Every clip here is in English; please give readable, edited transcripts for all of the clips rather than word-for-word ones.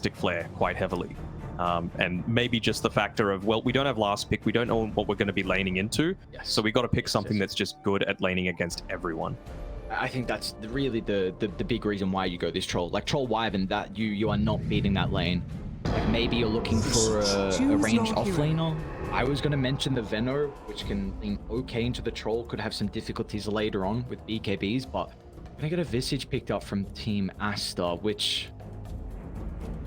Mystic Flare quite heavily. And maybe just the factor of, well, we don't have last pick, we don't know what we're going to be laning into, so we got to pick something that's just good at laning against everyone. I think that's really the big reason why you go this troll. Like Troll Wyvern, that you are not beating that lane. Like maybe you're looking for a ranged offlaner. I was going to mention the Venno, which can lean okay into the troll, could have some difficulties later on with BKBs, but I'm going to get a Visage picked up from Team Aster, which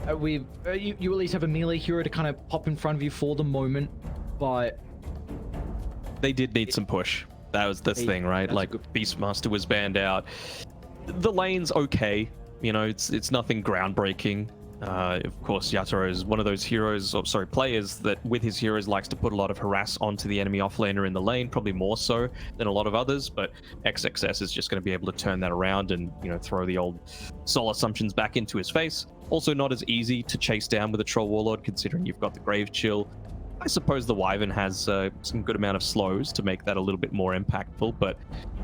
you at least have a melee hero to kind of pop in front of you for the moment, but they did need some push. That was the thing, right? Like Beastmaster was banned out. The lane's okay, you know, it's nothing groundbreaking. Of course, Yatoro is one of those players that with his heroes likes to put a lot of harass onto the enemy offlaner in the lane, probably more so than a lot of others, but XXS is just going to be able to turn that around and, you know, throw the old soul assumptions back into his face. Also not as easy to chase down with a Troll Warlord, considering you've got the Grave Chill. I suppose the Wyvern has some good amount of slows to make that a little bit more impactful, but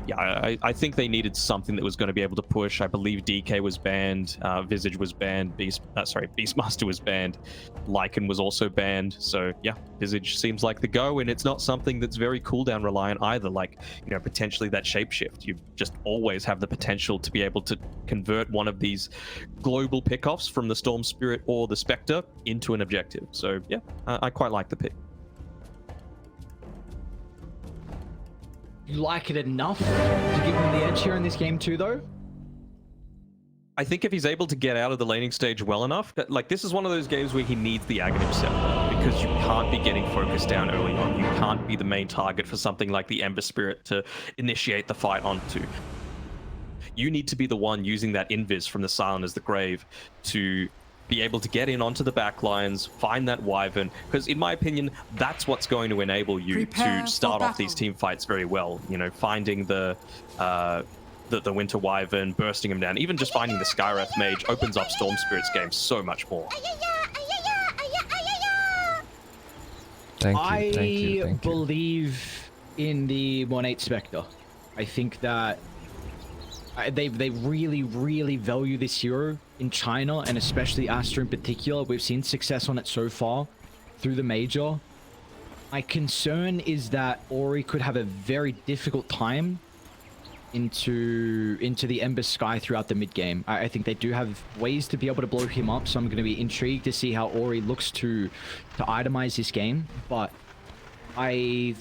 yeah, I think they needed something that was going to be able to push. I believe DK was banned, Visage was banned, Beastmaster was banned, Lycan was also banned. So yeah, Visage seems like the go, and it's not something that's very cooldown reliant either. Like, you know, potentially that shapeshift. You just always have the potential to be able to convert one of these global pickoffs from the Storm Spirit or the Spectre into an objective. So yeah, I quite like the pick. You like it enough to give him the edge here in this game too, though? I think if he's able to get out of the laning stage well enough, like this is one of those games where he needs the Aghanim Scepter, because you can't be getting focused down early on. You can't be the main target for something like the Ember Spirit to initiate the fight onto. You need to be the one using that invis from the Silent as the Grave to be able to get in onto the back lines, find that Wyvern, because in my opinion, that's what's going to enable you to start off these team fights very well. You know, finding the Winter Wyvern, bursting him down, even just finding the Skywrath Mage opens up Storm Spirit's game so much more. Thank you. I believe in the 1-8 Spectre. I think that they really, really value this hero in China, and especially Aster in particular. We've seen success on it so far through the major. My concern is that Ori could have a very difficult time into the Ember Sky throughout the mid game. I think they do have ways to be able to blow him up, so I'm going to be intrigued to see how Ori looks to itemize this game. But I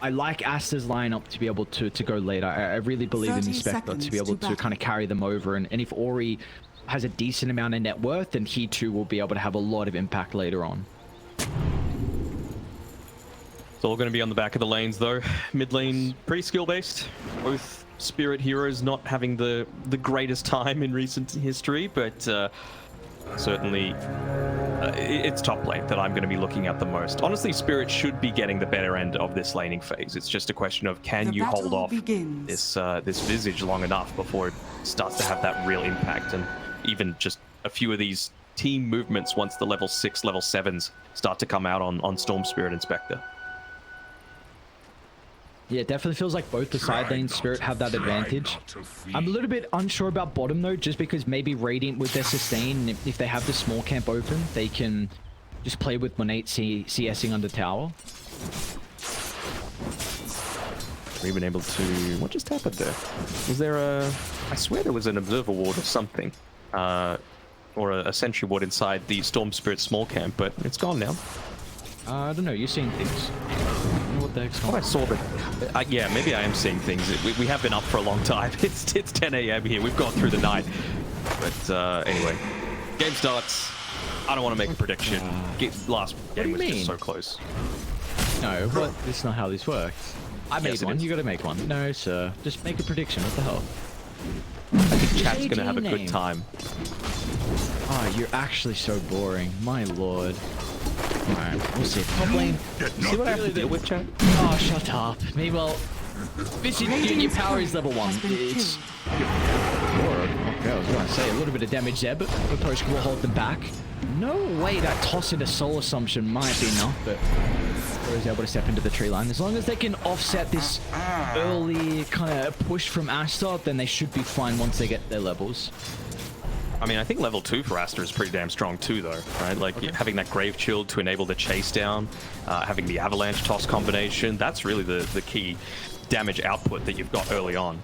like Aster's lineup to be able to go later. I really believe in the Spectre to be able to kind of carry them over, and if Ori has a decent amount of net worth, then he too will be able to have a lot of impact later on. It's all going to be on the back of the lanes though. Mid lane pretty skill based. Both Spirit heroes not having the greatest time in recent history, but certainly it's top lane that I'm going to be looking at the most. Honestly, Spirit should be getting the better end of this laning phase. It's just a question of, can you hold off this Visage long enough before it starts to have that real impact, and even just a few of these team movements once the level 6, level 7s start to come out on Storm Spirit and Spectre. Yeah, it definitely feels like both the side lane Spirit have that advantage. I'm a little bit unsure about bottom though, just because maybe Radiant with their sustain, if they have the small camp open, they can just play with 1-8 CSing under tower. We're even able to... What just happened there? Was there a... I swear there was an Observer Ward or something. Or a Sentry Ward inside the Storm Spirit small camp, but it's gone now. I don't know, you're seeing things. What the heck's going on? I saw that. Yeah, maybe I am seeing things. We have been up for a long time. It's 10 a.m. here. We've gone through the night. But anyway, game starts. I don't want to make a prediction. Last game was just so close. No, but that's not how this works. I made one. You got to make one. No, sir. Just make a prediction. What the hell? I think chat's gonna have a good time. Oh, you're actually so boring. My lord. Alright, we'll see. Top lane. See what I have to deal with, chat? Oh, shut up. Meanwhile, your power is level 1. It's... Okay, I was going to say a little bit of damage there, but the post will hold them back. No way that toss into Soul Assumption might be enough, but is able to step into the tree line. As long as they can offset this early kind of push from Aster, then they should be fine once they get their levels. I mean, I think level 2 for Aster is pretty damn strong too, though, right? Like, having that Grave Shield to enable the chase down, having the Avalanche Toss combination, that's really the key damage output that you've got early on.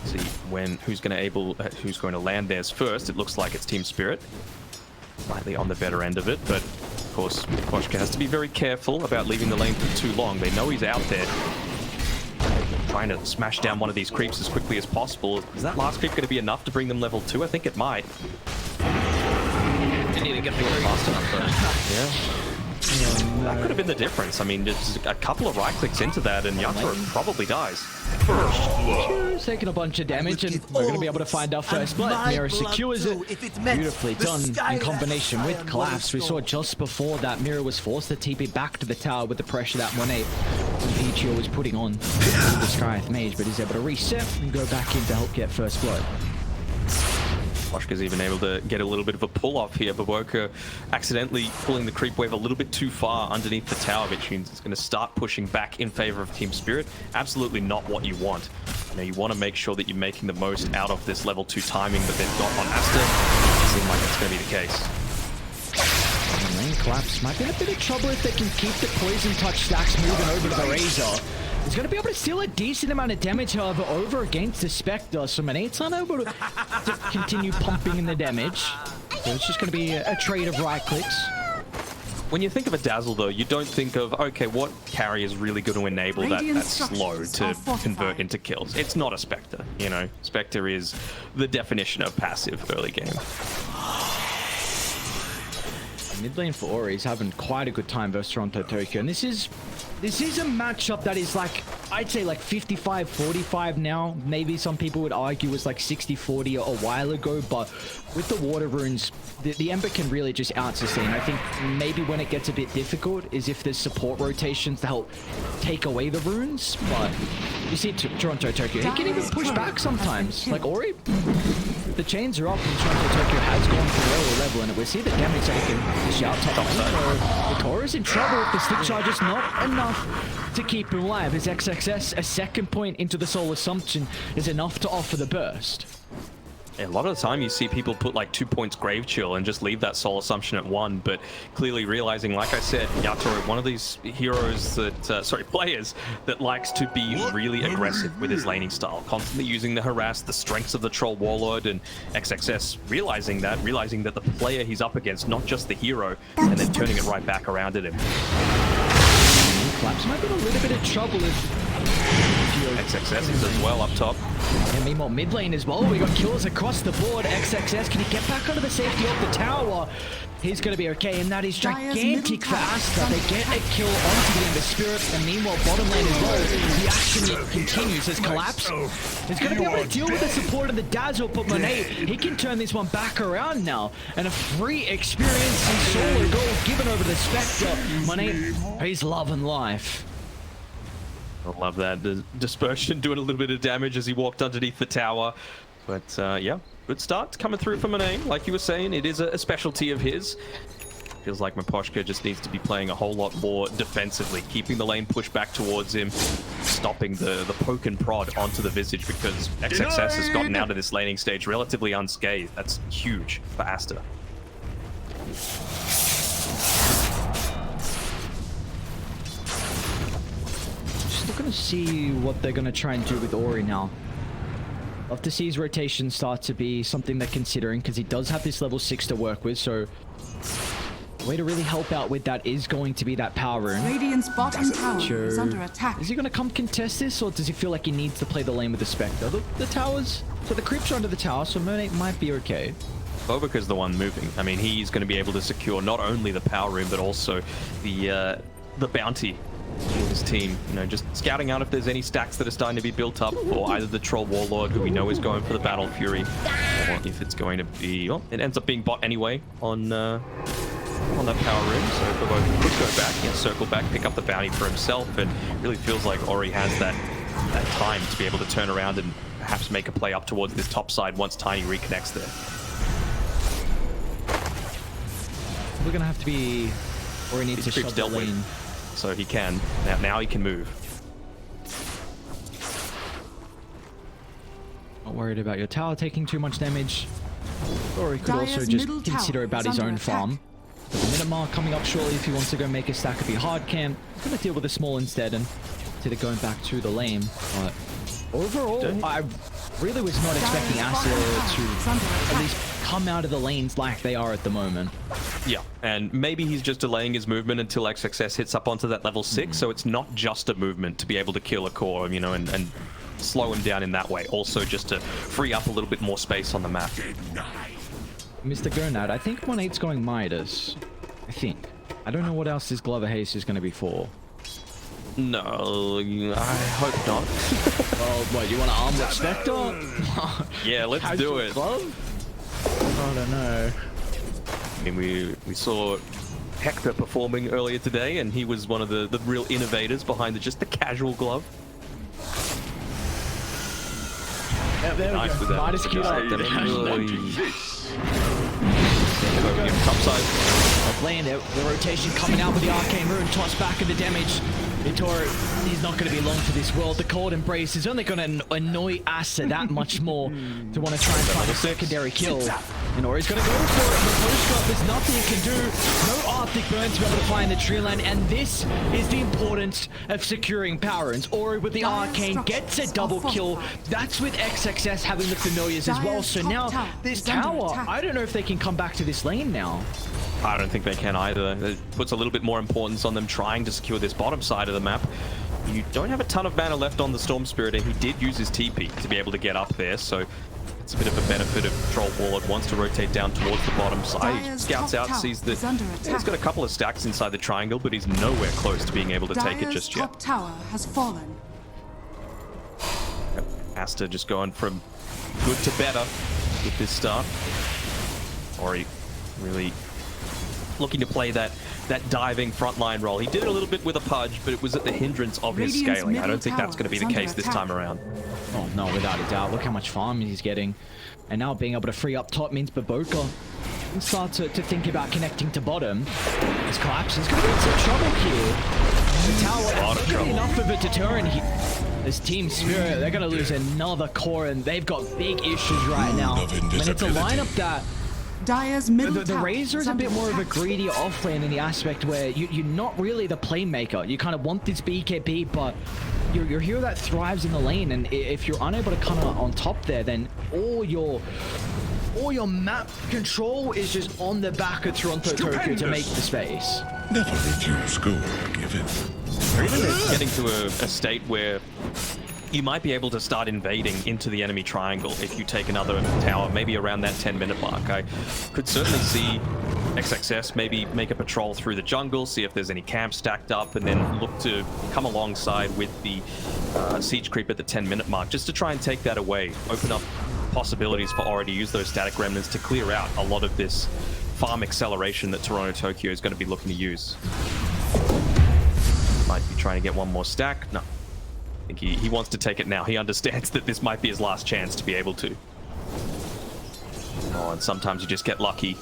See who's going to land theirs first. It looks like it's Team Spirit, slightly on the better end of it, but of course, Koshka has to be very careful about leaving the lane for too long. They know he's out there, trying to smash down one of these creeps as quickly as possible. Is that last creep going to be enough to bring them level 2? I think it might. They need to get through it fast enough, though. Yeah. That could have been the difference. I mean, just a couple of right clicks into that and Yatoro probably dies. He's taking a bunch of damage and we're going to be able to find our first blood. Mira secures it. Beautifully done in combination with Collapse. We saw just before that Mira was forced to TP back to the tower with the pressure that Monet and Pgl was putting on the Skyth Mage, but he's able to reset and go back in to help get first blood. Koshka's even able to get a little bit of a pull-off here. Baboka accidentally pulling the creep wave a little bit too far underneath the tower, which means it's going to start pushing back in favor of Team Spirit. Absolutely not what you want. You know, you want to make sure that you're making the most out of this level 2 timing that they've got on Aster. It seems like it's going to be the case. Lane Collapse might be in a bit of trouble if they can keep the poison touch stacks moving over to the Razor. He's going to be able to steal a decent amount of damage, however, over against the Spectre. So Manet's unable to continue pumping in the damage. So it's just going to be a trade of right clicks. When you think of a Dazzle, though, you don't think of, okay, what carry is really going to enable that slow to convert into kills? It's not a Spectre, you know? Spectre is the definition of passive early game. Mid lane for Ori is having quite a good time versus Toronto Tokyo, and this is a matchup that is like, I'd say like 55-45 now. Maybe some people would argue was like 60-40 a while ago, but with the water runes, the Ember can really just out-sustain. I think maybe when it gets a bit difficult is if there's support rotations to help take away the runes, but you see Toronto Tokyo, he can even push back sometimes. Like Ori, the chains are up and Toronto Tokyo has gone for lower level, and we see the damage that he can dish out top lane. So Victoria's in trouble. The stick charge is not enough to keep him alive. His XXS, a second point into the Soul Assumption, is enough to offer the burst. A lot of the time you see people put like 2 points Grave Chill and just leave that Soul Assumption at 1, but clearly realizing, like I said, Yatoro, one of these heroes that, players that likes to be really aggressive with his laning style, constantly using the harass, the strengths of the Troll Warlord, and XXS realizing that the player he's up against, not just the hero, and then turning it right back around at him. Collapse might be in a little bit of trouble if XXS is as well up top. And meanwhile, mid lane as well. We got kills across the board. XXS, can he get back under the safety of the tower? He's going to be okay, and that is gigantic for Aster. They get a kill onto the Ember Spirit, and meanwhile, bottom lane as well. The action continues as Collapse is going to be able to deal with the support of the Dazzle, but Monet, he can turn this one back around now. And a free experience in solo gold given over to the Spectre. Monet, he's loving life. I love that. The dispersion doing a little bit of damage as he walked underneath the tower. But yeah, good start coming through from Monet. Like you were saying, it is a specialty of his. Feels like Miposhka just needs to be playing a whole lot more defensively, keeping the lane pushed back towards him, stopping the poke and prod onto the Visage, because XXS has gotten out of this laning stage relatively unscathed. That's huge for Aster. Going to see what they're going to try and do with Ori now. Love to see his rotation start to be something they're considering, because he does have this level 6 to work with, so the way to really help out with that is going to be that power rune. Radiant's bottom tower is under attack. Is he going to come contest this, or does he feel like he needs to play the lane with the Spectre? The towers, so the creeps are under the tower, so Monet might be okay. Bobica's the one moving. I mean, he's going to be able to secure not only the power rune, but also the bounty for his team. You know, just scouting out if there's any stacks that are starting to be built up for either the Troll Warlord, who we know is going for the Battle Fury, or if it's going to be, well, it ends up being bot anyway on that power rune. So Boboka could go back, circle back, pick up the bounty for himself, and really feels like Ori has that time to be able to turn around and perhaps make a play up towards this top side once Tiny reconnects there. We're gonna have to be, Ori needs to shove the lane. So he can. Now he can move. Not worried about your tower taking too much damage. Or he could also Dire's just middle consider tower about is his under own attack. farm. The minute mark coming up shortly if he wants to go make a stack of the hard camp. He's going to deal with the small instead and instead of going back to the lane. But overall, I really was not expecting Aster to at least come out of the lanes like they are at the moment. Yeah, and maybe he's just delaying his movement until XXS hits up onto that level 6, so it's not just a movement to be able to kill a core, you know, and slow him down in that way. Also just to free up a little bit more space on the map. Mr. Gonad, I think 1-8's going Midas. I think. I don't know what else this Glover Haste is going to be for. No, I hope not. Well, what, you want to armlet Spectre? Yeah, let's do it. Glove? I don't know. I mean, we saw Hector performing earlier today, and he was one of the real innovators behind just the casual glove. Yeah, there Nice we with go. that. Midas queued up. Top side. Off lane, the rotation coming out with the Arcane Rune, toss back of the damage. Vitor, he's not going to be long for this world. The Cold Embrace is only going to annoy Aster that much more to want to try and find a secondary kill. And Ori's going to go for it. The post drop, there's nothing he can do. No Arctic Burn to be able to find the tree line. And this is the importance of securing power. And Ori with the Arcane gets a double kill. That's with XXS having the familiars as well. So now this tower, I don't know if they can come back to this lane now. I don't think they can either. It puts a little bit more importance on them trying to secure this bottom side of the map. You don't have a ton of mana left on the Storm Spirit, and he did use his TP to be able to get up there, so it's a bit of a benefit of Troll Warlord wants to rotate down towards the bottom side. He scouts out, sees that he's got a couple of stacks inside the triangle, but he's nowhere close to being able to take it just yet. Top tower has fallen. Aster just going from good to better with this start. Ori really looking to play that diving frontline role. He did it a little bit with a Pudge, but it was at the hindrance of his Radiant's scaling. I don't middle think that's going to be the tower is case under this attack. time around. Oh no, without a doubt. Look how much farm he's getting. And now being able to free up top means Baboka can start to think about connecting to bottom. His collapse is going to be in some trouble here. The tower, not getting enough of a deterrent here. This Team Spirit, they're going to lose another core, and they've got big issues right now. And it's a lineup that Dire's middle the tower Razor is a under bit more of a attack. greedy offlane in the aspect where you're not really the playmaker. You kind of want this BKB, but you're a hero that thrives in the lane, and if you're unable to come on top there, then all your map control is just on the back of Toronto Tokyo to make the space. Never refuse score given. Or even getting to a state where you might be able to start invading into the enemy triangle if you take another tower, maybe around that 10-minute mark. I could certainly see XXS maybe make a patrol through the jungle, see if there's any camps stacked up, and then look to come alongside with the siege creep at the 10-minute mark, just to try and take that away, open up possibilities for Ori to use those static remnants to clear out a lot of this farm acceleration that Toronto Tokyo is going to be looking to use. Might be trying to get one more stack. No. I think he wants to take it now. He understands that this might be his last chance to be able to. Oh, and sometimes you just get lucky.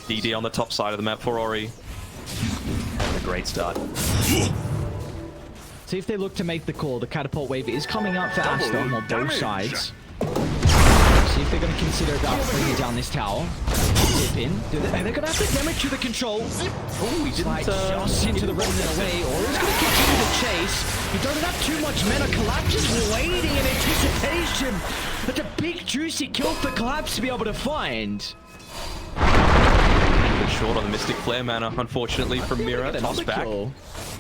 DD on the top side of the map for Ori. Having a great start. See if they look to make the call. The catapult wave is coming up for Aster on both sides. See if they're going to consider about bringing down this tower. Zip in. They're going to have to damage to the control. Oh, he didn't just into the remnant away. Or he's going to continue the chase. He doesn't have too much mana. Collapse is waiting in anticipation. That's a big juicy kill for Collapse to be able to find. Bit short on the Mystic Flare mana, unfortunately, from Mira. Toss back. Kill.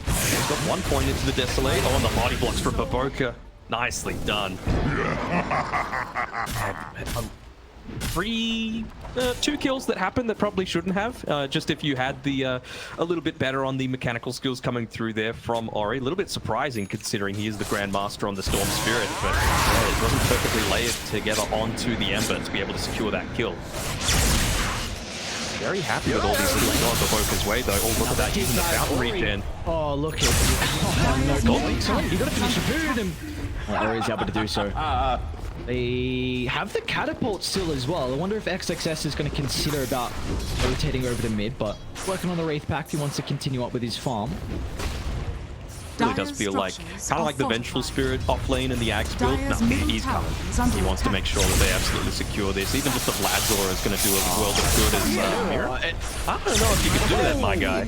He's got 1 point into the Desolate. Oh, and the body blocks from Baboka. Nicely done. Two kills that happened that probably shouldn't have. Just if you had the a little bit better on the mechanical skills coming through there from Ori. A little bit surprising considering he is the Grandmaster on the Storm Spirit, but it wasn't perfectly layered together onto the Ember to be able to secure that kill. Very happy with all these kills going Baboka's way though. Oh, look at that, using the fountain regen. Oh, look at oh, no gold. You got to finish your food, and Ori's able to do so. They have the catapult still as well. I wonder if XXS is going to consider about rotating over to mid, but working on the Wraith Pact, he wants to continue up with his farm. Really does feel like kind of like the Vengeful Spirit off lane in the Axe build. No, Dire's middle he's tower coming. is under He wants to attack. make sure that they absolutely secure this. Even just the Vladzor is going to do a world of good as Mira. I don't know if you can do that, my guy.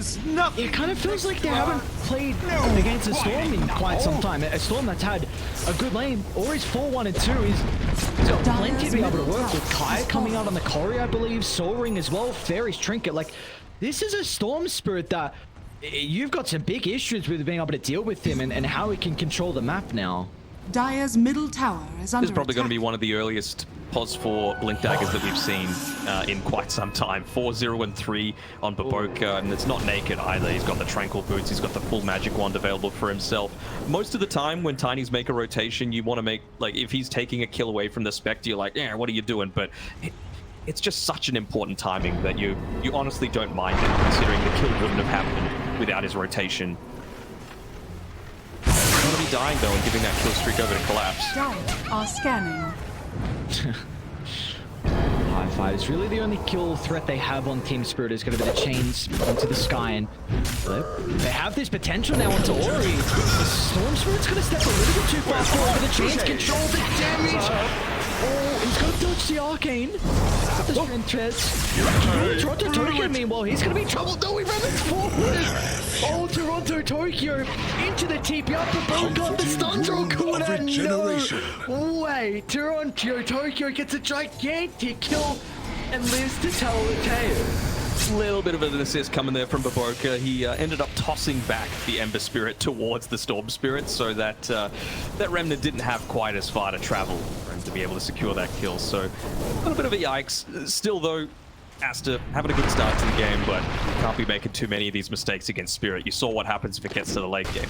It kind of feels like they haven't played against a Storm in quite some time. A Storm that's had a good lane. Ori's 4-1 and 2. He's got plenty to be able to work with. Kai coming out on the Cory, I believe. Soul Ring as well. Fairy's Trinket. Like, this is a Storm Spirit that you've got some big issues with being able to deal with him and how he can control the map now. Dire's middle tower is under This is probably going to be attack. one of the earliest pos for Blink Daggers that we've seen in quite some time. 4, 0, and 3 on Baboka, and it's not naked either. He's got the Tranquil Boots, he's got the full Magic Wand available for himself. Most of the time when Tinies make a rotation, you want to make, like, if he's taking a kill away from the Spectre, you're like, yeah, what are you doing? But it's just such an important timing that you honestly don't mind it, considering the kill wouldn't have happened without his rotation. He's going to be dying though and giving that kill streak over to Collapse. Dire are scanning. High five is really the only kill threat they have on Team Spirit is going to be the chains into the sky, and they have this potential now onto Ori. The Storm Spirit's going to step a little bit too far forward, but the chains control the damage. Oh, he's going to dodge the Arcane. Got the Strength Treads. Toronto Tokyo, meanwhile, he's going to be in trouble. No, he runs forward. Oh, Toronto Tokyo into the TP up the boat. Got the stuns all caught out. No way. Toronto Tokyo gets a gigantic kill and lives to tell the tale. Little bit of an assist coming there from Baboka. He ended up tossing back the Ember Spirit towards the Storm Spirit so that that Remnant didn't have quite as far to travel for him to be able to secure that kill. So a little bit of a yikes. Still though, Aster having a good start to the game, but can't be making too many of these mistakes against Spirit. You saw what happens if it gets to the late game.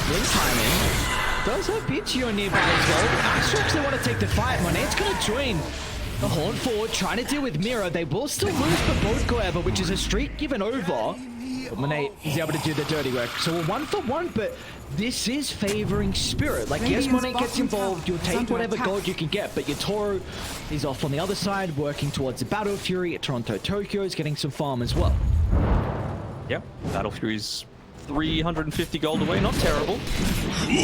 Blink timing. Does have Pgl nearby as well. Aster actually want to take the fight. Monet's going to join the Horn forward, trying to deal with Mira. They will still lose for both, however, which is a streak given over. But Monet is able to do the dirty work. So we're 1-for-1, but this is favoring Spirit. Like, yes, Monet gets involved. You'll take whatever gold you can get, but your Toro is off on the other side, working towards the Battle Fury. Toronto Tokyo is getting some farm as well. Yep, Battle Fury's 350 gold away, not terrible.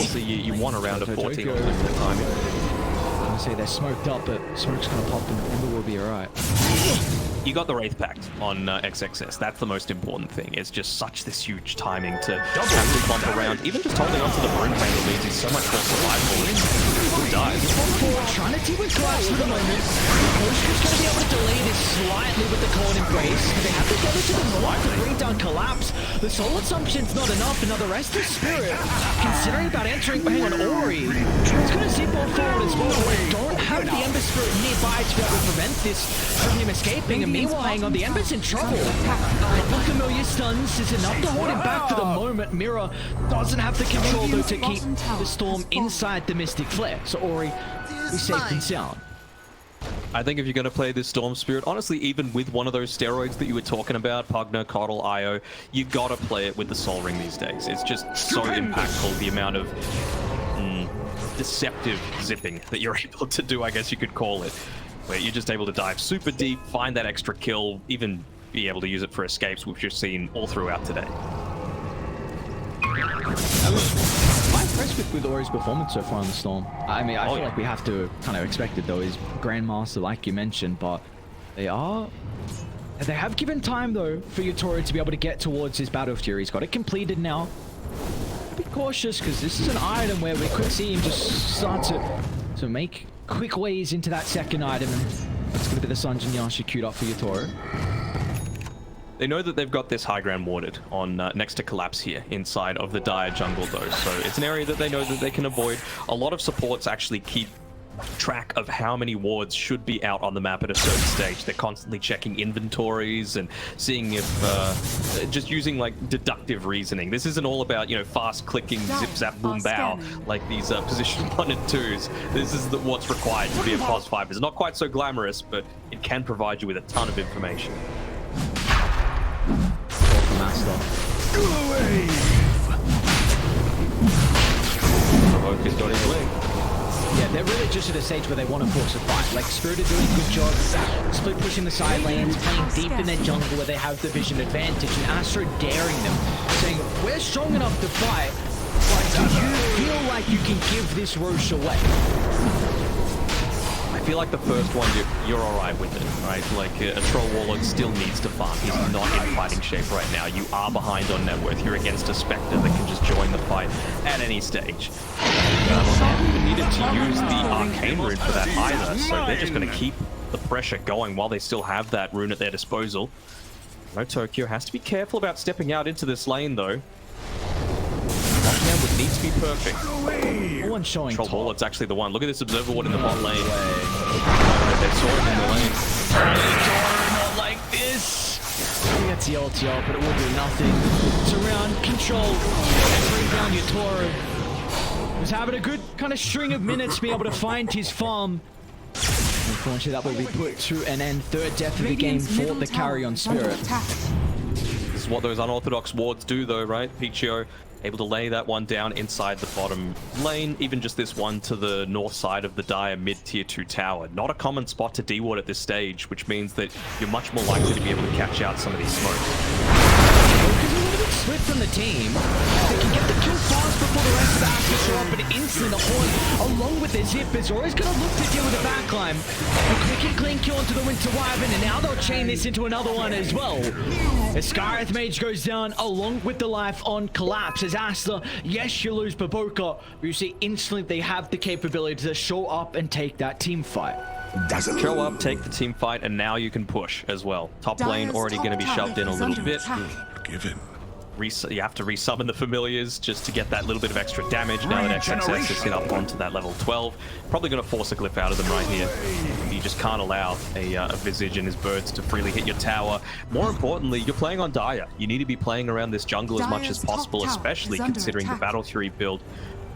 So you want a round of 14 on the timing. I'm gonna say they're smoked up, but smoke's gonna pop and Ember will be alright. You got the Wraith Pact on XXS. That's the most important thing. It's just such this huge timing to have to bump around. Even just holding onto the Broom Handle means he's so much more survivable. Good dive. Trying to deal with Collapse for the moment. Ocean's going to be able to delay this slightly with the Cold Embrace. They have to get it to the north to bring down Collapse. The Soul Assumption's not enough, and now the rest of Spirit, considering about entering, hang on, Ori, he's going to zip off forward as well. They don't have the Ember Spirit nearby to be able to prevent this from him escaping, and meanwhile, hang on, the Ember's in trouble. The familiar stuns is enough to hold him back for the moment. Mira doesn't have the control, though, to keep the Storm inside the Mystic Flare. So Ori is safe and sound. I think if you're going to play this Storm Spirit, honestly, even with one of those steroids that you were talking about, Pugna, Coddle, Io, you got to play it with the Soul Ring these days. It's just so impactful, the amount of deceptive zipping that you're able to do, I guess you could call it, where you're just able to dive super deep, find that extra kill, even be able to use it for escapes, which we've seen all throughout today. I'm impressed with Ori's performance so far in the Storm. I mean, I feel like we have to kind of expect it, though. He's Grandmaster, like you mentioned, but they have given time, though, for Yutoro to be able to get towards his Battle Fury. He's got it completed now. Be cautious, because this is an item where we could see him just start to make quick ways into that second item, and it's going to be the Sanjin Yashi queued up for Yutoro. They know that they've got this high ground warded on next to Collapse here inside of the Dire jungle, though, so it's an area that they know that they can avoid. A lot of supports actually keep track of how many wards should be out on the map at a certain stage. They're constantly checking inventories and seeing if just using like deductive reasoning. This isn't all about, you know, fast clicking zip zap boom bow like these position 1 and 2s. This is what's required to be a pos 5. It's not quite so glamorous, but it can provide you with a ton of information. Master. Provoke has got his way. Yeah, they're really just at a stage where they want to force a fight. Like, Spirit are doing a good job, split pushing the side lanes, playing deep in their jungle where they have the vision advantage, and Aster daring them, saying, we're strong enough to fight, but do you feel like you can give this Roche away? I feel like the first one, you're alright with it, right? Like, a Troll Warlord still needs to farm. He's not in fighting shape right now. You are behind on net worth. You're against a Spectre that can just join the fight at any stage. They haven't even needed to use the Arcane Rune for that either, so they're just going to keep the pressure going while they still have that rune at their disposal. No, Tokyo has to be careful about stepping out into this lane, though. Lockdown would need to be perfect. No one's showing Troll top. Warlord's actually the one. Look at this Observer Ward in the bot lane. They saw it in the lane. Not like this. He gets the ulti up, but it will do nothing. Surround, control, bring down your Toro. Was having a good kind of string of minutes being able to find his farm. Unfortunately, that will be put to an end. Third death of the game for the carry on Spirit. This is what those unorthodox wards do, though, right? Pgl able to lay that one down inside the bottom lane, even just this one to the north side of the Dire mid-tier 2 tower. Not a common spot to deward at this stage, which means that you're much more likely to be able to catch out some of these smokes. Because a little bit split from the team. They can get the kill fast before the rest of the Aster show up, but instantly the Horn, along with their Zip, is always going to look to deal with the backline. A quick and clean kill onto the Winter Wyvern, and now they'll chain this into another one as well. As Skyreth Mage goes down, along with the life on Collapse, as Aster, yes, you lose Baboka, but you see instantly they have the capability to show up and take that team fight. Show up, take the team fight, and now you can push as well. Top lane already going to be shoved in a little bit. Given. You have to resummon the familiars just to get that little bit of extra damage now that XXS is hit up onto that level 12. Probably going to force a glyph out of them right here. You just can't allow a Visage and his birds to freely hit your tower. More importantly, you're playing on Dire. You need to be playing around this jungle as much as possible, especially considering the Battle Fury build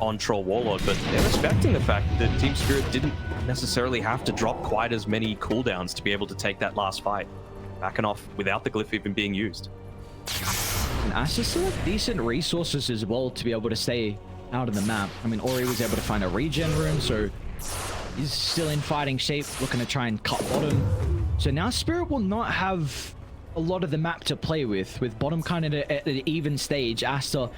on Troll Warlord. But they're respecting the fact that Team Spirit didn't necessarily have to drop quite as many cooldowns to be able to take that last fight. Backing off without the glyph even being used. And Aster still have decent resources as well to be able to stay out of the map. I mean, Ori was able to find a regen rune, so he's still in fighting shape, looking to try and cut bottom. So now Spirit will not have a lot of the map to play with bottom kind of at an even stage. Aster,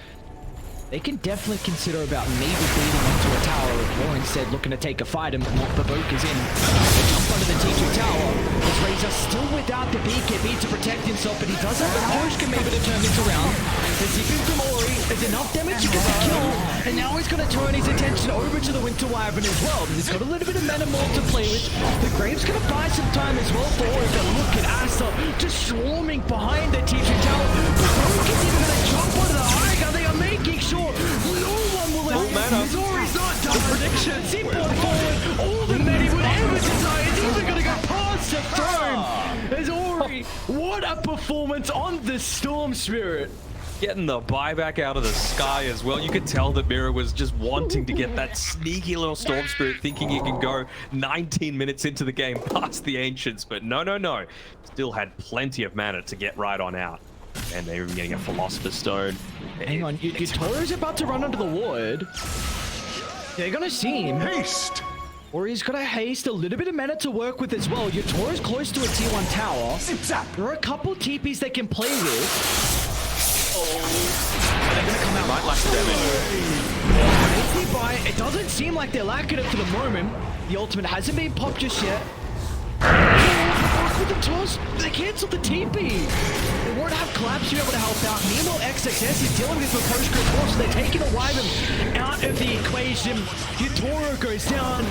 they can definitely consider about maybe bleeding onto a tower or instead looking to take a fight and knock the Bokas in. They jump under the T2 tower. As Razor still without the BKB to protect himself, but he does have the push, can maybe turn this around. The zipping from Ori, there's enough damage to get the kill, and now he's going to turn his attention over to the Winter Wyvern as well. He's got a little bit of mana more to play with. The Grave's going to buy some time as well for Ori, but look at Aster just swarming behind the T2 tower. The Bokas even going to jump onto the high ground. They are making sure no one will have Ori's not done. Prediction, Zip on forward, all the men he would ever desire is even going to go past the throne. As Ori, what a performance on the Storm Spirit. Getting the buyback out of the sky as well. You could tell that Mira was just wanting to get that sneaky little Storm Spirit, thinking he can go 19 minutes into the game past the Ancients, but no. Still had plenty of mana to get right on out. And they're even getting a Philosopher's Stone. Hang on, your Toro's about to run under the ward. They're gonna see him. Haste. Or he's got to haste, a little bit of mana to work with as well. Your Toro's close to a tier 1 tower. There are a couple TPs they can play with. They're gonna come out. Might lack damage. It doesn't seem like they're lacking it for the moment. The ultimate hasn't been popped just yet. With the toss, they cancelled the TP. They won't have Collapse to be able to help out. Meanwhile, XXS is dealing with the post-grid force, so they're taking a Wyvern out of the equation. Yutoro goes down.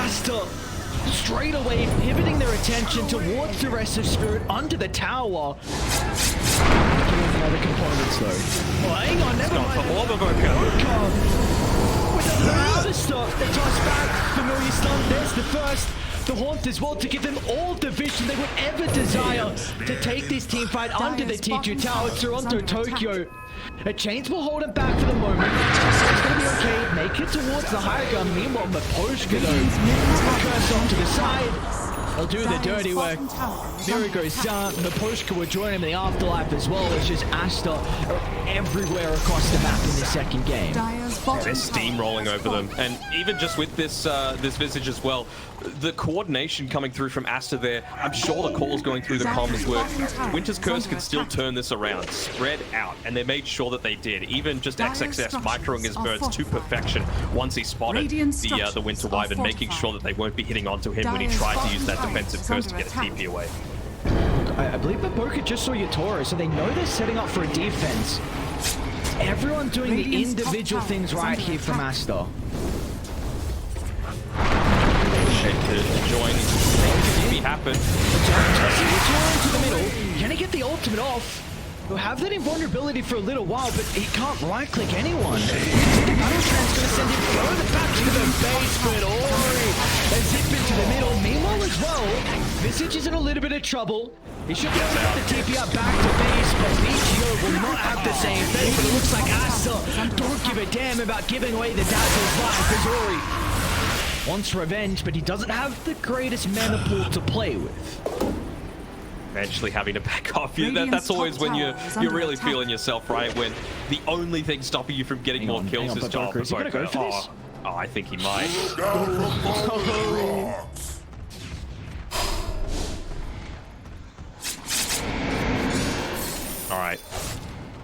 Aster straight away pivoting their attention towards the rest of Spirit under the tower. The other components though. Oh, hang on, never mind. More Baboka. With another stop, they toss back. Familiar stun, there's the first. The Haunt as well to give them all the vision they would ever desire to take this team fight under the T2 tower. Toronto, Tokyo. A chains will hold him back for the moment. It's going to be okay. Make it towards the higher gun. Meanwhile, Maposhka though, curse off to the side. They'll do the dirty work. Mira goes down. Maposhka will join him in the afterlife as well. It's just Aster everywhere across the map in the second game. Dire's bottom They're tower steamrolling has over them, fallen. and even just with this this Visage as well, the coordination coming through from Aster there, I'm sure the calls going through the comms were Winter's Curse can still turn this around, spread out, and they made sure that they did. Even just XXS microing his birds to perfection once he spotted the Winter Wyvern, making sure that they won't be hitting onto him when he tried to use that defensive curse to get a TP away. I believe Baboka just saw Yatoro, so they know they're setting up for a defense. Everyone doing the individual things right here from Aster. Shape to join. TP happen. Tossing Yatoro into the middle. Can he get the ultimate off? He'll have that invulnerability for a little while, but he can't right-click anyone. Battle Trend's gonna send him further back to the base, but Ori has zipped into the middle. Meanwhile as well, Visage is in a little bit of trouble. He should be able to get the TP up back to base, but Pgl will not have the same thing. But it looks like Aster don't give a damn about giving away the Dazzle's life, because Ori wants revenge, but he doesn't have the greatest mana pool to play with. Eventually having to back off. That's always when you're really feeling yourself, right? When the only thing stopping you from getting more kills is job. Is he gonna go for this? Oh, I think he might. All right,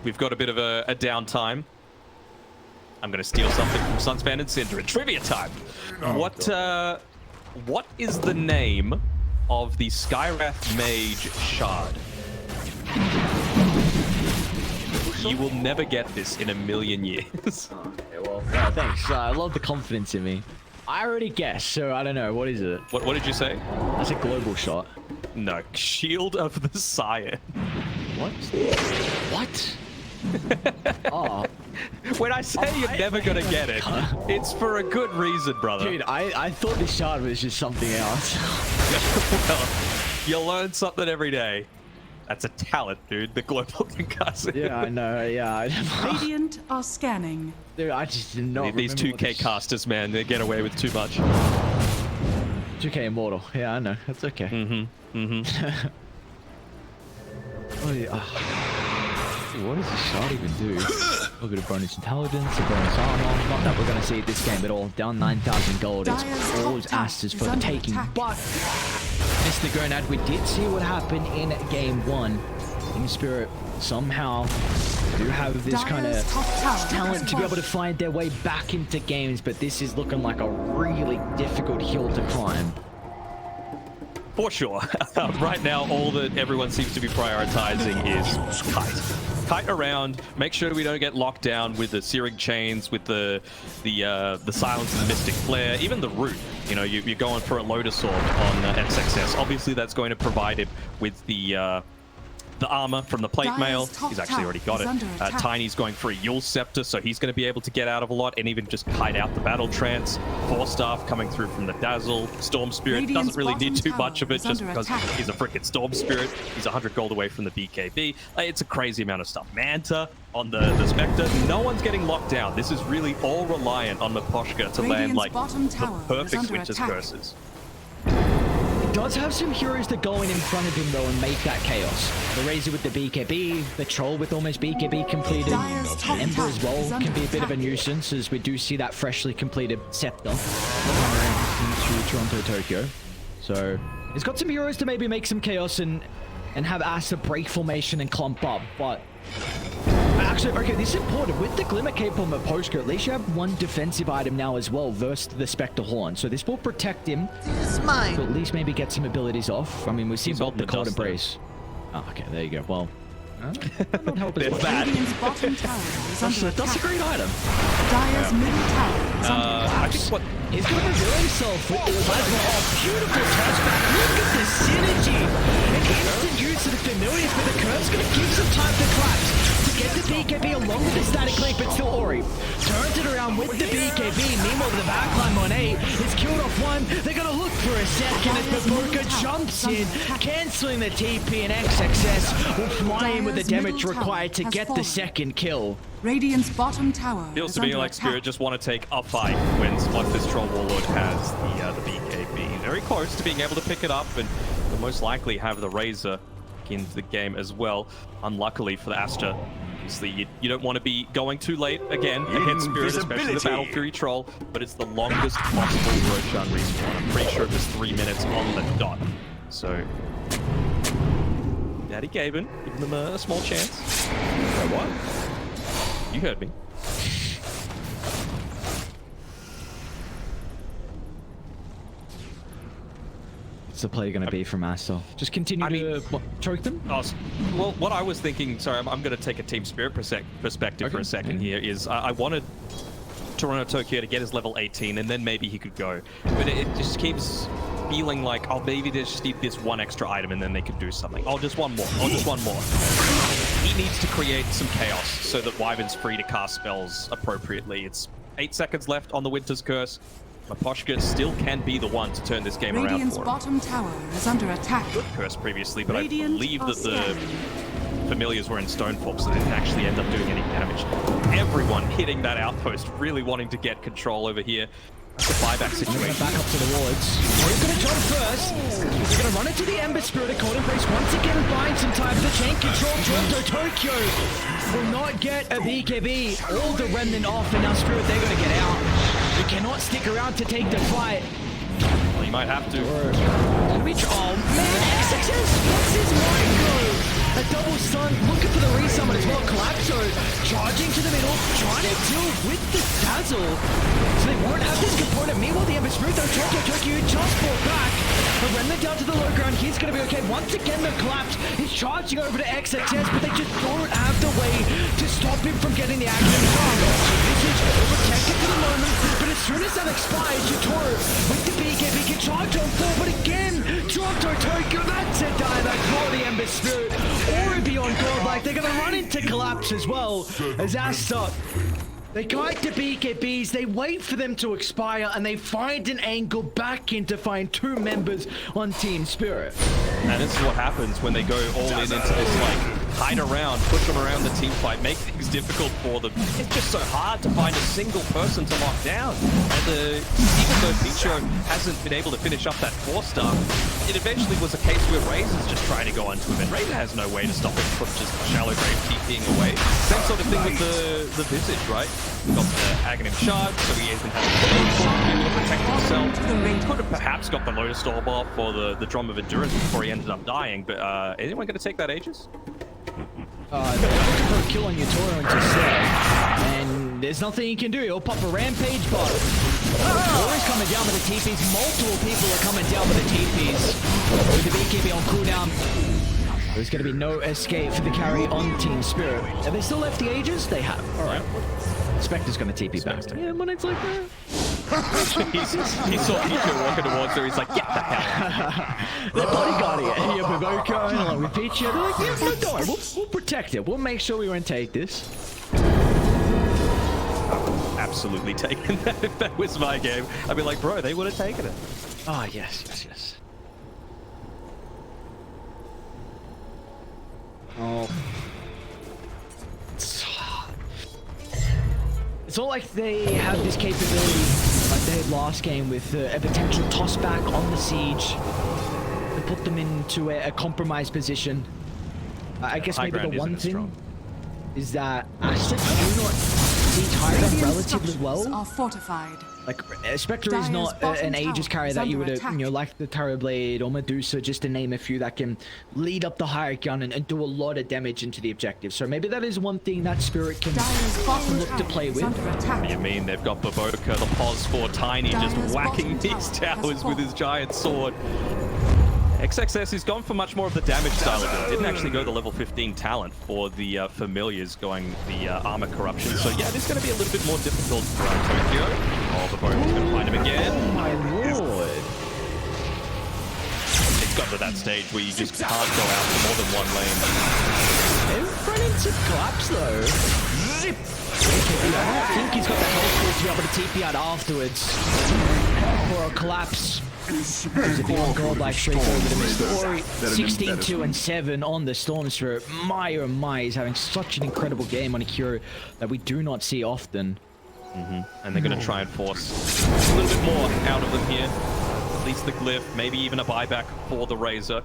we've got a bit of a downtime. I'm gonna steal something from Sunspan and Cinder. Trivia time. What is the name of the Skywrath Mage Shard? You will never get this in a million years. Okay, well, yeah, thanks. I love the confidence in me. I already guessed, so I don't know. What is it? What did you say? That's a global shot. No, Shield of the Scion. What? What? Oh. When I say you're never gonna get it, it's for a good reason, brother. Dude, I thought this shard was just something else. Well, you learn something every day. That's a talent, dude. The global concussive. Yeah, I know. Yeah. Radiant are scanning. Dude, I just did not These remember 2K casters, man, they get away with too much. 2K Immortal. Yeah, I know. That's okay. Oh, yeah. Dude, what does this shard even do? Look at a bonus intelligence, a bonus armor. Not that we're going to see it this game at all. Down 9,000 gold. It's all Asters for the taking. But, Mr. Gonad, we did see what happened in game 1. In Spirit somehow do have this kind of talent to be able to find their way back into games, but this is looking like a really difficult hill to climb. For sure. Right now, all that everyone seems to be prioritizing is kite. Kite around, make sure we don't get locked down with the Searing Chains, with the Silence and the Mystic Flare, even the Root. You know, you're going for a Lotus Orb on XXS. Obviously, that's going to provide him with the armor from the plate mail. He's actually already got it. Tiny's going for a Yule Scepter, so he's going to be able to get out of a lot and even just kite out the Battle Trance. Force Staff coming through from the Dazzle. Storm Spirit doesn't really need too much of it just because he's a freaking Storm Spirit. He's 100 gold away from the BKB. It's a crazy amount of stuff. Manta on the Spectre. No one's getting locked down. This is really all reliant on Miposhka to land like the perfect Winter's Curses. Does have some heroes that go in front of him though and make that chaos. The Razor with the BKB, the Troll with almost BKB completed, Ember as well can be a bit of a nuisance as we do see that freshly completed Scepter into Toronto, Tokyo. So he's got some heroes to maybe make some chaos and have Aster break formation and clump up, but actually, okay, this is important. With the Glimmer Cape on Miposhka, at least you have one defensive item now as well versus the Spectre Horn. So this will protect him. This is mine. So at least maybe get some abilities off. I mean, we've seen both the Cold dust, Embrace. Oh, okay, there you go. Well, not help as much. Radiant's bottom tower is under attack. That's a great item. Dire's middle tower is under attack. I think what He's going to reveal himself with the plasma. Oh, beautiful touchback. Look at the synergy. An instant use of the familiars, but the curve's going to give some time to collapse. Get the BKB along with the static link, but still Ori turns it around with the BKB. Meanwhile, the backline Monet is killed off one. They're going to look for a second as Baboka jumps in, cancelling the TP, and XXS will fly in with the damage required to get the second kill. Radiant's bottom tower feels is to me under like attack. Spirit just want to take a fight once this Troll Warlord has the BKB. Very close to being able to pick it up and will most likely have the Razor back into the game as well. Unluckily for the Aster, obviously you don't want to be going too late again against Spirit, especially the Battle Fury Troll, but it's the longest possible Roshan respawn. I'm pretty sure it was 3 minutes on the dot. So, Daddy Gaben, give them a small chance. Wait, what? You heard me. What's the play going to be from Aster? Just continue to choke them? Oh, well, what I was thinking, sorry, I'm going to take a Team Spirit perspective for a second here, is I wanted Toronto Tokyo to get his level 18 and then maybe he could go. But it just keeps feeling like, oh, maybe they just need this one extra item and then they could do something. Oh, just one more. Oh, just one more. He needs to create some chaos so that Wyvern's free to cast spells appropriately. It's 8 seconds left on the Winter's Curse. Maposhka still can be the one to turn this game around Radiant's for him. bottom tower is under attack. Good curse previously, but Radiant I believe are that the scanning. familiars were in Stonefork, so they didn't actually end up doing any damage. Everyone hitting that outpost, really wanting to get control over here. It's a buyback situation. Back up to the wards. He's going to jump first. He's going to run into the Ember Spirit of Cold Embrace. Once again, buying some time for the chain control. Toronto Tokyo will not get a BKB. All the remnant off, and now Spirit, they're going to get out. You cannot stick around to take the fight. Well, you might have to. Oh man, XXS gets his mind go. A double stun, looking for the resummon as well. Collapso charging to the middle, trying to deal with the dazzle. So they won't have this component. Meanwhile, the Ember Spirit, though, Tokyo just brought back. The remnant down to the low ground. He's going to be okay. Once again, the collapse. He's charging over to XXS, but they just don't have the way to stop him from getting the action. Visage protected for the moment, but as soon as that expires, Yutoro with the BKB can charge on full, but again, Toronto Tokyo, that's a dieback for the Ember Spirit. Or beyond godlike, they're going to run into collapse as well as Aster. They kite the BKBs, they wait for them to expire, and they find an angle back in to find 2 members on Team Spirit. And this is what happens when they go all in into this, like, hide around, push them around the team fight, make things difficult for them. It's just so hard to find a single person to lock down. And even though Picho hasn't been able to finish up that 4-star, it eventually was a case where Razor's just trying to go onto him, and Razor has no way to stop him from just shallow grave TPing away. Same sort of thing with the Visage, right? Got the Aghanim Shard, so he even has to protect himself. He could have perhaps got the Lotus Orb off or the Drum of Endurance before he ended up dying, but anyone going to take that Aegis? They're looking for a kill on Yutoro into Slay, and there's nothing he can do. He'll pop a rampage, but Yutoro's coming down with the TPs. Multiple people are coming down with the TPs. With the BKB on cooldown, there's going to be no escape for the carry on Team Spirit. Have they still left the Aegis? They have. All right. Spectre's going to TP back. Yeah, when it's like that. he saw Picho walking towards her. He's like, get the hell. The bodyguard here. Yeah, Bavoko, along with Picho. They're like, yeah, no, don't worry. We'll protect it. We'll make sure we won't take this. Absolutely taken that if that was my game. I'd be like, bro, they would have taken it. Ah, yes, yes, yes. Oh. It's not like they have this capability like they had last game with a potential toss back on the siege and put them into a compromised position. I guess maybe the one thing is that Aster do not see Tyrant relatively well. Are fortified. Like, Spectre is not an Aegis carrier that you would, like the Terrorblade or Medusa, just to name a few that can lead up the hierarchy and do a lot of damage into the objective. So maybe that is one thing that Spirit can look to play with. What do you mean? They've got Baboka, the Pos for Tiny, just whacking these towers with his giant sword. XXS has gone for much more of the damage style of it. Didn't actually go the level 15 talent for the familiars going the armor corruption. So yeah, this is going to be a little bit more difficult for Tokyo. Oh, the Boga's going to find him again. Oh my lord. It's got to that stage where you just can't go out for more than one lane. They've run into collapse though. Zip! I think he's got the health pool to be able to TP out afterwards. For a collapse. There's a beyond godlike straight over to Mr. Ori. 16-2 and 7 on the Storm Spirit. My oh my, he's having such an incredible game on a hero that we do not see often. And they're going to try and force a little bit more out of them here. At least the glyph, maybe even a buyback for the Razor.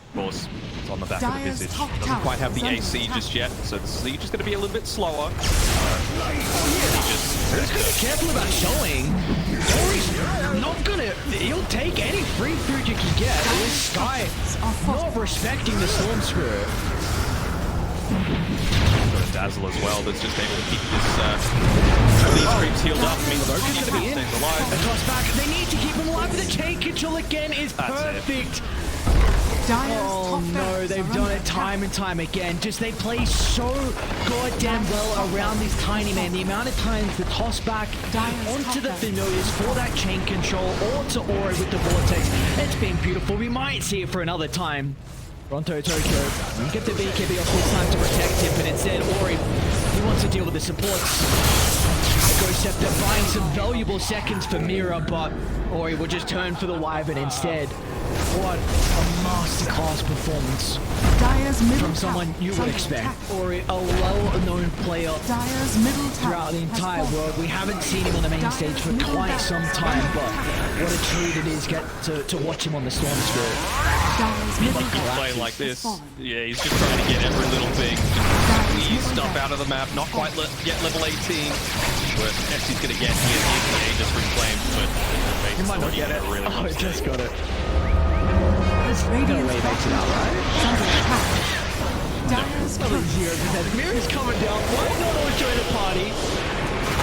Of course, it's on the back of the Dire's Visage. top Doesn't tower quite have the is under AC attack. just yet, so the siege is going to be a little bit slower. Just gotta be careful about showing. Ori's not gonna. He'll take any free food you can get. This Sky not respecting the Storm Spirit. Got a Dazzle as well that's just able to keep these creeps healed up. Means Logan's Logan's gonna be in. stays alive. A toss back. They need to keep him alive, but the chain control again is That's it. perfect. Dire's Oh top no, barracks they've are done under it time and attack. time again. Just they play so goddamn well around this tiny man. The amount of times the toss back onto the familiars for that chain control or to Ori with the vortex. It's been beautiful. We might see it for another time. Ronto Tokyo, you get the BKB off this time to protect him, but instead Ori, he wants to deal with the supports. Ghost Scepter buying some valuable seconds for Mira, but Ori will just turn for the Wyvern instead. What a masterclass performance Dire's middle from someone tower you is would under expect. attack. Ori, a well-known player Dire's middle tower throughout the has entire fallen. world. We haven't seen him on the main stage for quite some time, but what a treat it is to watch him on the Storm Spirit. Dire's middle tower Playing like has this, fallen. yeah, he's just trying to get every little thing, just squeeze stuff out of the map. Not quite yet level 18. Where next he's going to get here, he just reclaimed, but He might not get it. Really Oh, he just got it. Radiant's way bottom makes it out, tower right? is under attack. Dire's Another turret 0%. Mira's coming down. Why not all join the party?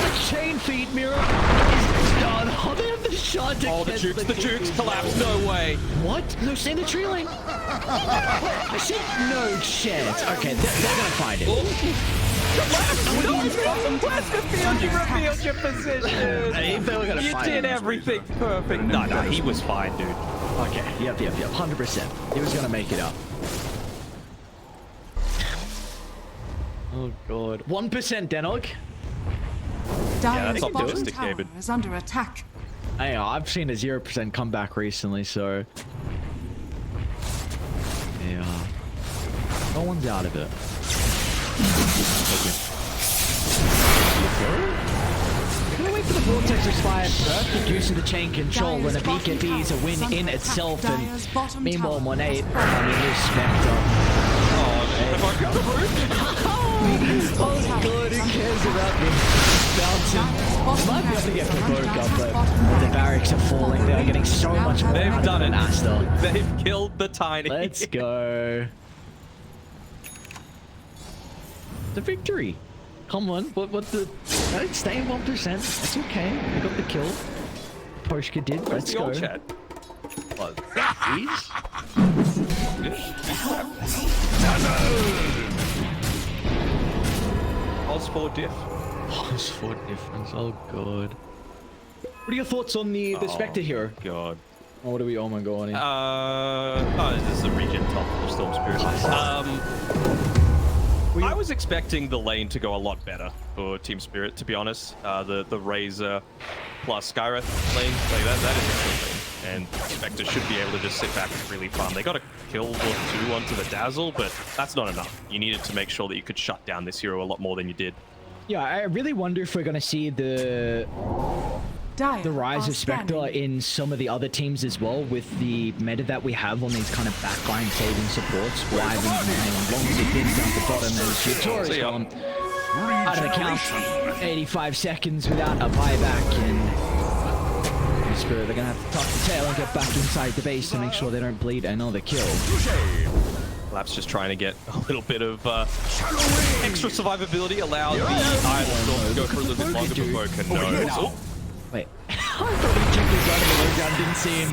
The chain feed Mira is done. Oh, they have the shot to Oh, the cancel jukes collapse. No way. What? No, stay in the tree lane. I said no chance. Okay, they're gonna find it. Revealed your position. Hey, they were gonna You find did it. everything perfect. No, he was fine, dude. Okay, yep, 100%. He was gonna make it up. Oh god. 1% Denog? Dire's that's bottom optimistic, tower David. is under attack. I know, I've seen a 0% comeback recently, so... Yeah. No one's out of it. We're gonna wait for the vortex to expire. Perfect use of the chain control when the BKB is a win in itself, and meanwhile Monet, I mean, this Spectre. Oh god, who cares about this? Bouncing. Might be able to get Payback, but the barracks are falling. They are getting so much more They've out done of it. Aster. They've killed the tiny. Let's go. The victory. Come on. What the... No, stay 1%. That's okay. We got the kill. Poshka did. Let's the go. old chat. What? These? Osfor diff. Plus 4 difference. Oh god. What are your thoughts on the Spectre here? God. Oh, what are we? Oh my god. This is a regen top of Storm Spirit. I was expecting the lane to go a lot better for Team Spirit, to be honest. The Razor plus Skyreth lane, like that is a good lane. And Spectre should be able to just sit back and really farm. They got a kill or two onto the Dazzle, but that's not enough. You needed to make sure that you could shut down this hero a lot more than you did. Yeah, I really wonder if we're going to see the rise of Spectre in some of the other teams as well, with the meta that we have on these kind of backline saving supports. Wyvern and long as it bins down the bottom as Yutori's gone out of the count. 85 seconds without a buyback, and Spirit, they're going to have to tuck the tail and get back inside the base to make sure they don't bleed another kill. Lap's just trying to get a little bit of extra survivability, allow the Iron Storm to go for a little bit longer before Boca knows. Oh. Wait, I thought he checked his gun in the low ground, didn't see him.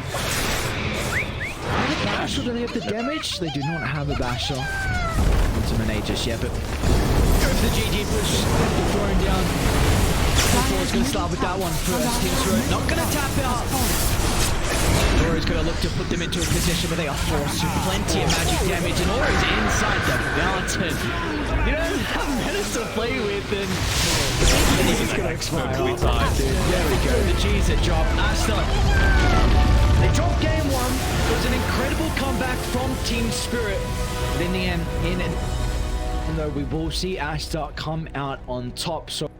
Basher, do they have the damage? They do not have a Basher. Not to Monet just yet, but go for the GG push. Throwing down. Thor's going to start with that one first. Team Spirit not going to tap out. Aura's going to look to put them into a position where they are forced to plenty of magic damage, and Aura's inside the mountain. You don't have minutes to play with, and this is going to expire. Perfectly timed. There we go. The G's are dropped. Aster. They dropped game one. It was an incredible comeback from Team Spirit. But in the end, even though we will see Aster come out on top. So